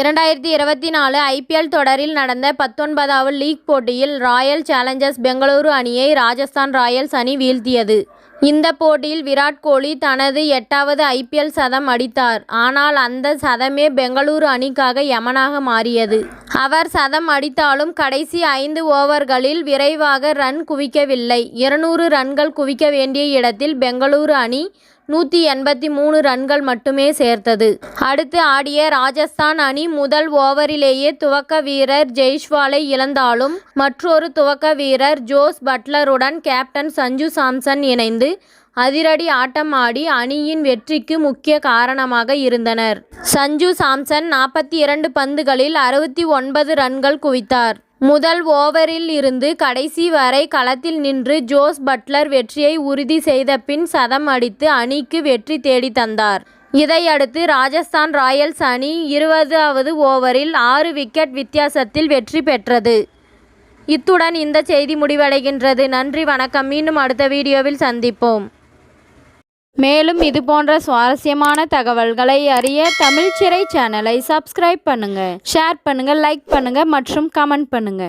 2024 IPL தொடரில் நடந்த 19வது league போட்டியில் ராயல் சேலஞ்சர்ஸ் பெங்களூரு அணியை ராஜஸ்தான் ராயல்ஸ் அணி வீழ்த்தியது. இந்த போட்டியில் விராட் கோலி தனது 8வது ஐபிஎல் சதம் அடித்தார். ஆனால் அந்த சதமே பெங்களூரு அணிக்காக யமனாக மாறியது. அவர் சதம் அடித்தாலும் கடைசி 5 ஓவர்களில் விரைவாக ரன் குவிக்கவில்லை. 200 ரன்கள் குவிக்க வேண்டிய இடத்தில் பெங்களூரு அணி 183 ரன்கள் மட்டுமே சேர்த்தது. அடுத்து ஆடிய ராஜஸ்தான் அணி முதல் ஓவரிலேயே துவக்க வீரர் ஜெய்ஸ்வாலை இழந்தாலும் மற்றொரு துவக்க வீரர் ஜோஸ் பட்லருடன் கேப்டன் சஞ்சு சாம்சன் இணைந்து அதிரடி ஆட்டம் ஆடி அணியின் வெற்றிக்கு முக்கிய காரணமாக இருந்தனர். சஞ்சு சாம்சன் 42 பந்துகளில் 69 ரன்கள் குவித்தார். முதல் ஓவரில் இருந்து கடைசி வரை களத்தில் நின்று ஜோஸ் பட்லர் வெற்றியை உறுதி செய்த பின் சதம் அடித்து அணிக்கு வெற்றி தேடி தந்தார். இதையடுத்து ராஜஸ்தான் ராயல்ஸ் அணி 20வது ஓவரில் 6 விக்கெட் வித்தியாசத்தில் வெற்றி பெற்றது. இத்துடன் இந்த செய்தி முடிவடைகின்றது. நன்றி, வணக்கம். மீண்டும் அடுத்த வீடியோவில் சந்திப்போம். மேலும் இதுபோன்ற சுவாரஸ்யமான தகவல்களை அறிய தமிழ் சிறை சேனலை சப்ஸ்கிரைப் பண்ணுங்க, ஷேர் பண்ணுங்க, லைக் பண்ணுங்க மற்றும் கமெண்ட் பண்ணுங்க.